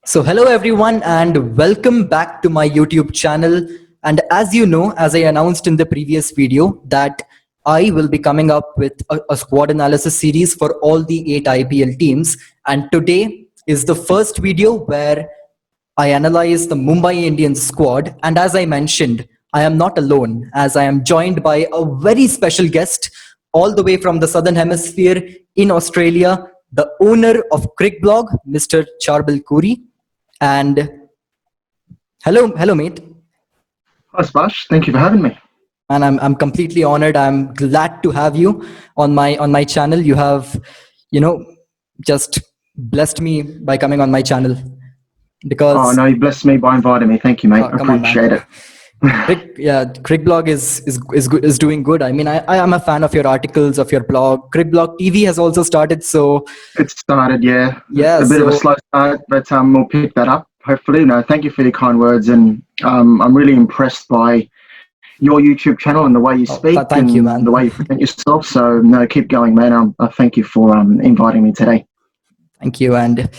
So hello everyone and welcome back to my YouTube channel. And as you know, as I announced in the previous video, that I will be coming up with a squad analysis series for all the 8 IPL teams. And today is the first video where I analyze the Mumbai Indians squad. And as I mentioned, I am not alone, as I am joined by a very special guest all the way from the Southern Hemisphere in Australia, the owner of CricBlog, Mr. Charbel Coorey. And hello, mate. Hi, Sparsh. Thank you for having me. And I'm completely honored. I'm glad to have you on my channel. You have, just blessed me by coming on my channel. Because oh no, you blessed me by inviting me. Thank you, mate. I appreciate it. CricBlog is doing good. I mean, I am a fan of your articles, of your blog. CricBlog TV has also started, so it started, yeah. Yeah, a bit of a slow start, but we'll pick that up. Hopefully, no. Thank you for your kind words, and I'm really impressed by your YouTube channel and the way you speak. Thank you, man. The way you present yourself. So no, keep going, man. I thank you for inviting me today. Thank you. And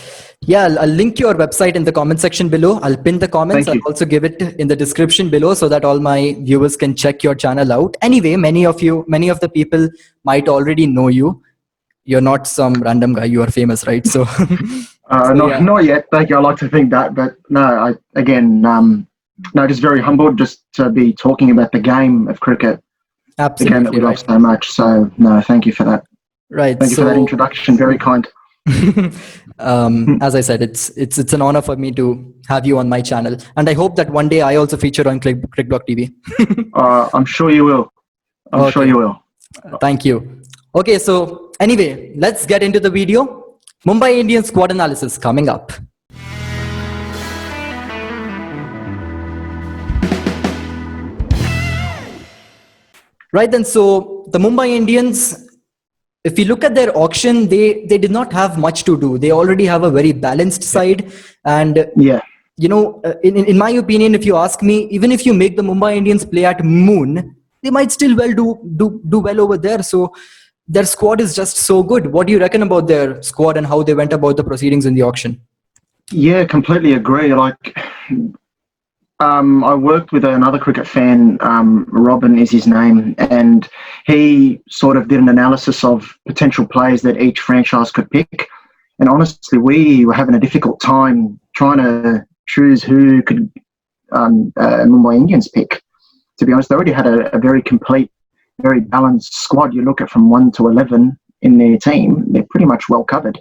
yeah, I'll link your website in the comment section below. I'll pin the comments. I'll also give it in the description below so that all my viewers can check your channel out. Anyway, many of the people might already know you. You're not some random guy. You are famous, right? So, not yet. Thank you. I like to think that, but no, just very humbled just to be talking about the game of cricket. Absolutely. The game that we love so much. So no, thank you for that. Right. Thank you for that introduction. Very kind. As I said, it's an honor for me to have you on my channel, and I hope that one day I also feature on CricBlog TV. I'm sure you will. I'm sure you will. Thank you. Okay, so anyway, let's get into the video. Mumbai Indians squad analysis coming up. Right then, so the Mumbai Indians, if you look at their auction, they did not have much to do. They already have a very balanced side. And, in my opinion, if you ask me, even if you make the Mumbai Indians play at Moon, they might still do well over there. So their squad is just so good. What do you reckon about their squad and how they went about the proceedings in the auction? Yeah, completely agree. I worked with another cricket fan, Robin is his name, and he sort of did an analysis of potential players that each franchise could pick. And honestly, we were having a difficult time trying to choose who could Mumbai Indians pick. To be honest, they already had a very complete, very balanced squad. You look at from 1 to 11 in their team, they're pretty much well covered.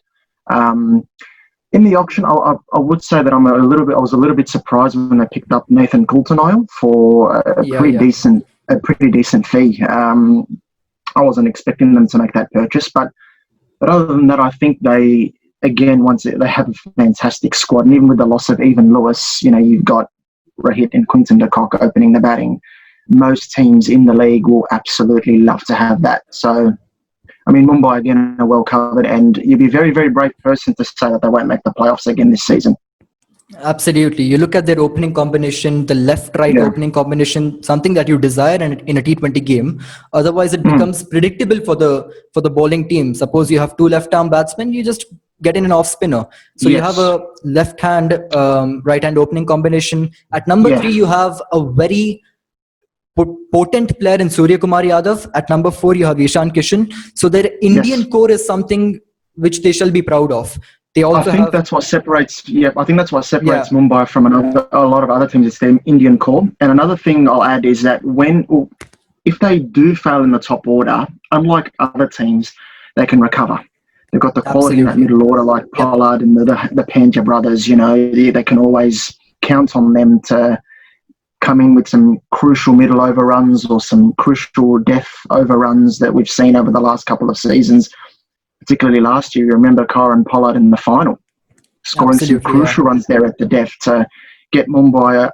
In the auction, I would say that I was a little bit surprised when they picked up Nathan Coulter-Nile for a pretty decent fee. I wasn't expecting them to make that purchase, but other than that, I think they have a fantastic squad, and even with the loss of Even Lewis, you've got Rohit and Quinton de Kock opening the batting. Most teams in the league will absolutely love to have that. So, I mean, Mumbai again are well covered, and you'd be a very, very brave person to say that they won't make the playoffs again this season. Absolutely. You look at their opening combination, the left-right opening combination, something that you desire in a T20 game. Otherwise, it becomes predictable for the bowling team. Suppose you have 2 left-arm batsmen, you just get in an off-spinner. So you have a left-hand, right-hand opening combination. At number 3, you have a very potent player in Surya Kumar Yadav. At number 4, you have Ishan Kishan. So their Indian core is something which they shall be proud of. They also I think that's what separates Mumbai from a lot of other teams. It's their Indian core. And another thing I'll add is that if they do fail in the top order, unlike other teams, they can recover. They've got the quality in that middle order, like Pollard and the Pandya brothers. They can always count on them to come in with some crucial middle overruns or some crucial death overruns that we've seen over the last couple of seasons. Particularly last year, you remember Karen Pollard in the final, scoring some crucial runs there at the death to get Mumbai,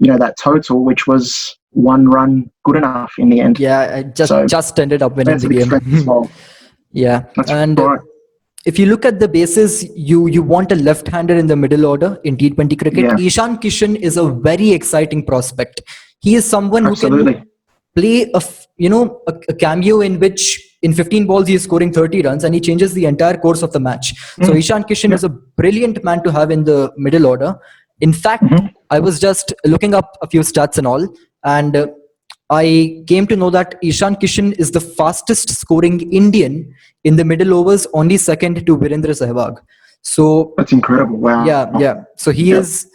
that total, which was 1 run good enough in the end. Yeah, I just ended up winning the game. Well. Yeah, that's and right. If you look at the bases, you want a left-hander in the middle order in T20 cricket. Yeah. Ishan Kishan is a very exciting prospect. He is someone who can play a cameo in which in 15 balls he is scoring 30 runs and he changes the entire course of the match. So Ishan Kishan is a brilliant man to have in the middle order. In fact, I was just looking up a few stats and all, and I came to know that Ishan Kishan is the fastest scoring Indian in the middle overs, only second to Virendra Sehwag. So That's incredible. Wow. yeah. So he is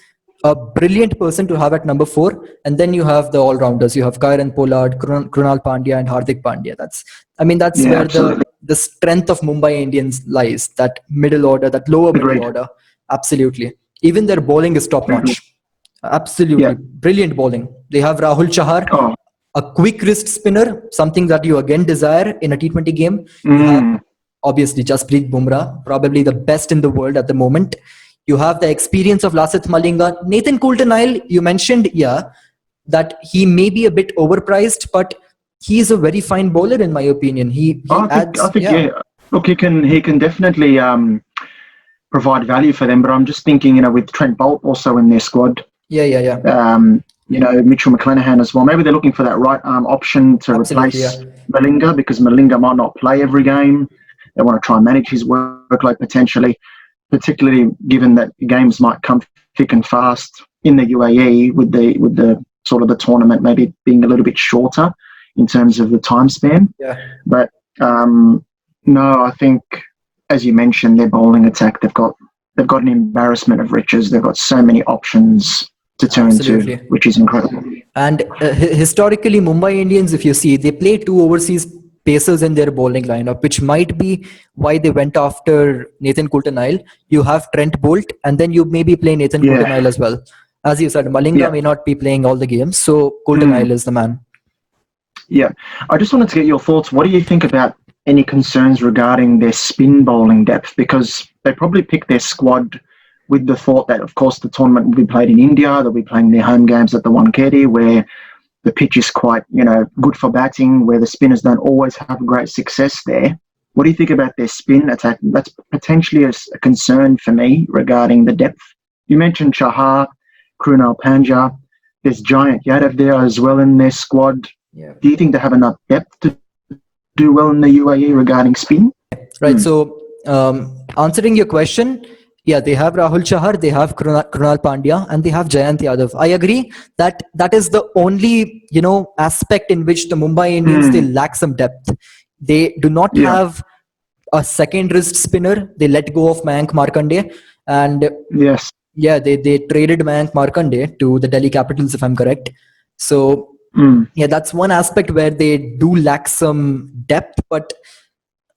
a brilliant person to have at number 4. And then you have the all-rounders. You have Kieron Pollard, Krunal Pandya, and Hardik Pandya. That's where absolutely. the strength of Mumbai Indians lies. That middle order, that lower Agreed. middle order. Absolutely. Even their bowling is top-notch. Absolutely. Brilliant bowling. They have Rahul Shahar, a quick wrist spinner, something that you again desire in a T20 game. You have, obviously, Jasprit Bumrah, probably the best in the world at the moment. You have the experience of Lasith Malinga. Nathan Coulter-Nile, you mentioned, that he may be a bit overpriced, but he is a very fine bowler in my opinion. I think, Look, he can definitely provide value for them, but I'm just thinking, with Trent Bolt also in their squad. Mitchell McClenaghan as well. Maybe they're looking for that right arm option to replace Malinga, because Malinga might not play every game. They want to try and manage his workload potentially, particularly given that games might come thick and fast in the UAE with the sort of the tournament maybe being a little bit shorter in terms of the time span. But no, I think, as you mentioned, their bowling attack, they've got an embarrassment of riches. They've got so many options to turn to, which is incredible. And historically, Mumbai Indians, if you see, they play 2 overseas pacers in their bowling lineup, which might be why they went after Nathan Coulter-Nile. You have Trent Bolt, and then you maybe play Nathan Coulter-Nile as well. As you said, Malinga may not be playing all the games, so Coulter-Nile is the man. Yeah. I just wanted to get your thoughts. What do you think about any concerns regarding their spin bowling depth? Because they probably picked their squad with the thought that, of course, the tournament will be played in India. They'll be playing their home games at the Wankhede, where the pitch is quite, good for batting, where the spinners don't always have great success there. What do you think about their spin attack? That's potentially a concern for me regarding the depth. You mentioned Chahar, Krunal Pandya. There's Giant Yadav there as well in their squad. Yeah. Do you think they have enough depth to do well in the UAE regarding spin? Right. So, answering your question, they have Rahul Shahar, they have Krunal Pandya, and they have Jayant Yadav. I agree that is the only, aspect in which the Mumbai Indians, they lack some depth. They do not have a second wrist spinner. They let go of Mayank Markanday, and they traded Mayank Markanday to the Delhi Capitals, if I'm correct. So that's one aspect where they do lack some depth. But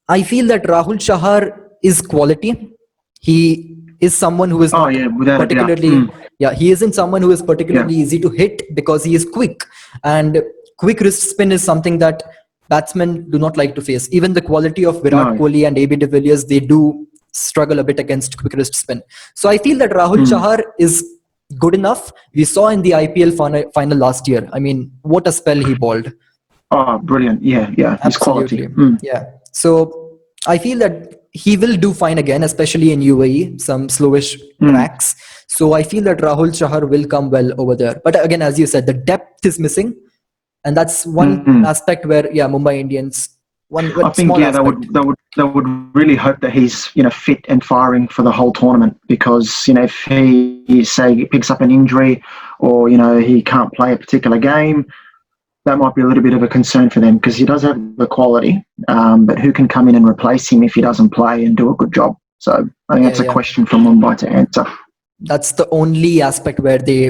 I feel that Rahul Shahar is quality. He is someone who is particularly he isn't someone who is particularly easy to hit, because he is quick, and quick wrist spin is something that batsmen do not like to face. Even the quality of Virat Kohli and AB de Villiers, they do struggle a bit against quick wrist spin. So I feel that Rahul Shahar is good enough. We saw in the IPL final last year. I mean, what a spell he bowled. Oh, brilliant. His quality. So I feel that he will do fine again, especially in UAE, some slowish tracks. So I feel that Rahul Shahar will come well over there. But again, as you said, the depth is missing. And that's one aspect where, Mumbai Indians, I think they would really hope that he's fit and firing for the whole tournament, because if he say picks up an injury, or he can't play a particular game, that might be a little bit of a concern for them, because he does have the quality, but who can come in and replace him if he doesn't play and do a good job? So I think that's a question for Mumbai to answer. That's the only aspect where they,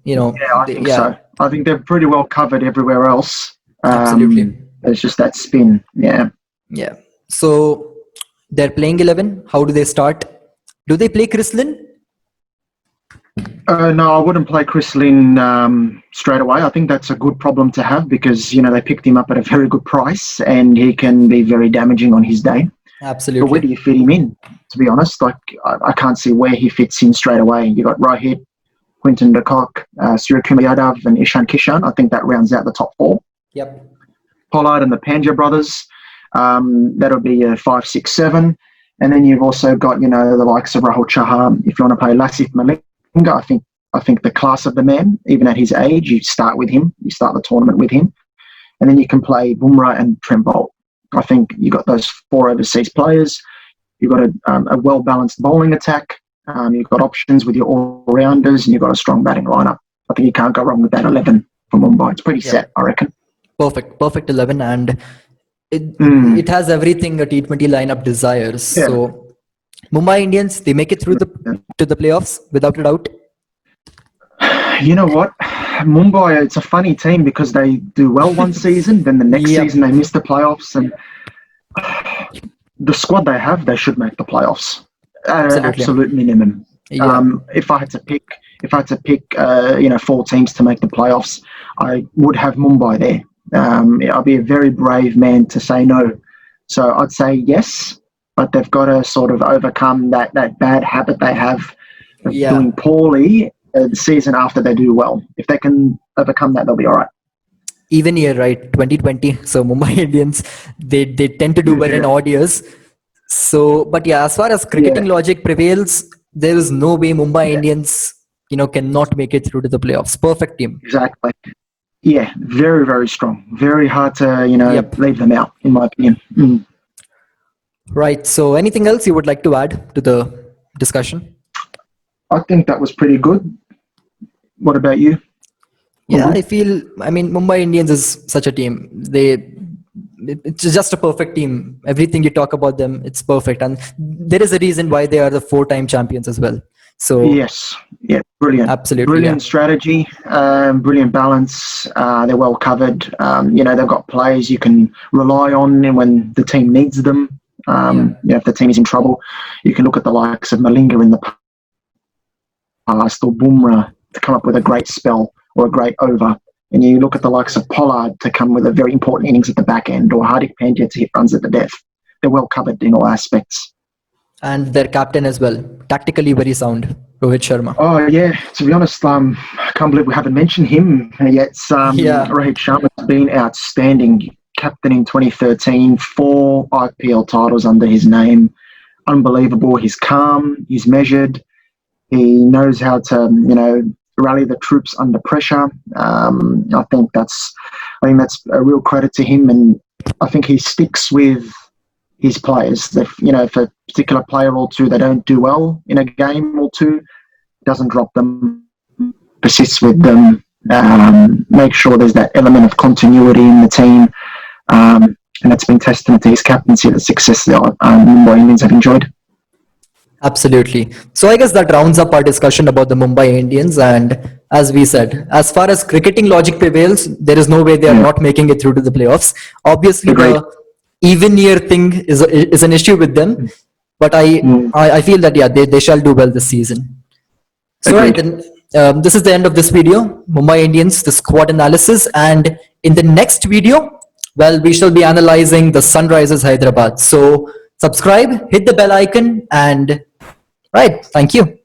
I think so. I think they're pretty well covered everywhere else. Absolutely. It's just that spin. Yeah. So they're playing 11. How do they start? Do they play Chris Lynn? No, I wouldn't play Chris Lynn straight away. I think that's a good problem to have, because they picked him up at a very good price, and he can be very damaging on his day. Absolutely. But where do you fit him in? To be honest, I can't see where he fits in straight away. You got Rohit, Quinton de Kock, Suryakumar Yadav, and Ishan Kishan. I think that rounds out the top 4. Yep. Pollard and the Pandya brothers. That'll be 5, 6, 7. And then you've also got, the likes of Rahul Chahar. If you want to play Lasith Malinga, I think the class of the man, even at his age, you start with him. You start the tournament with him. And then you can play Bumrah and Trent Bolt. I think you got those 4 overseas players. You've got a well-balanced bowling attack. You've got options with your all-rounders, and you've got a strong batting lineup. I think you can't go wrong with that 11 for Mumbai. It's pretty set, I reckon. Perfect 11, and it has everything a T20 lineup desires. Yeah. So Mumbai Indians, they make it through to the playoffs without a doubt. You know what? Mumbai, it's a funny team because they do well one season, then the next season they miss the playoffs, and the squad they have, they should make the playoffs at an absolute minimum. If I had to pick, 4 teams to make the playoffs, I would have Mumbai there. I'll be a very brave man to say no. So I'd say yes, but they've got to sort of overcome that bad habit they have of doing poorly the season after they do well. If they can overcome that, they'll be all right. Even year, right? 2020. So Mumbai Indians, they tend to do well in odd years. So, but as far as cricketing logic prevails, there is no way Mumbai Indians, cannot make it through to the playoffs. Perfect team. Exactly. Yeah, very, very strong. Very hard to, leave them out, in my opinion. Right. So anything else you would like to add to the discussion? I think that was pretty good. What about you? Yeah, I mean, Mumbai Indians is such a team. It's just a perfect team. Everything you talk about them, it's perfect. And there is a reason why they are the 4-time champions as well. So yes, brilliant. Absolutely. Brilliant strategy, brilliant balance. They're well covered. They've got players you can rely on when the team needs them. If the team is in trouble, you can look at the likes of Malinga in the past or Bumrah to come up with a great spell or a great over. And you look at the likes of Pollard to come with a very important innings at the back end, or Hardik Pandya to hit runs at the death. They're well covered in all aspects. And their captain as well, tactically very sound, Rohit Sharma. Oh yeah, to be honest, I can't believe we haven't mentioned him yet. Rohit Sharma's been outstanding. Captain in 2013, 4 IPL titles under his name. Unbelievable. He's calm, he's measured. He knows how to, rally the troops under pressure. I think that's a real credit to him, and I think he sticks with his players. If a particular player or two they don't do well in a game or two, doesn't drop them, persists with them, make sure there's that element of continuity in the team, and it's been testament to his captaincy the success the Mumbai Indians have enjoyed. Absolutely. So I guess that rounds up our discussion about the Mumbai Indians. And as we said, as far as cricketing logic prevails, there is no way they are not making it through to the playoffs. Obviously, the even year thing is an issue with them. But I feel that, they shall do well this season. So right, then, this is the end of this video, Mumbai Indians, the squad analysis. And in the next video, we shall be analyzing the Sunrisers Hyderabad. So subscribe, hit the bell icon, and right, thank you.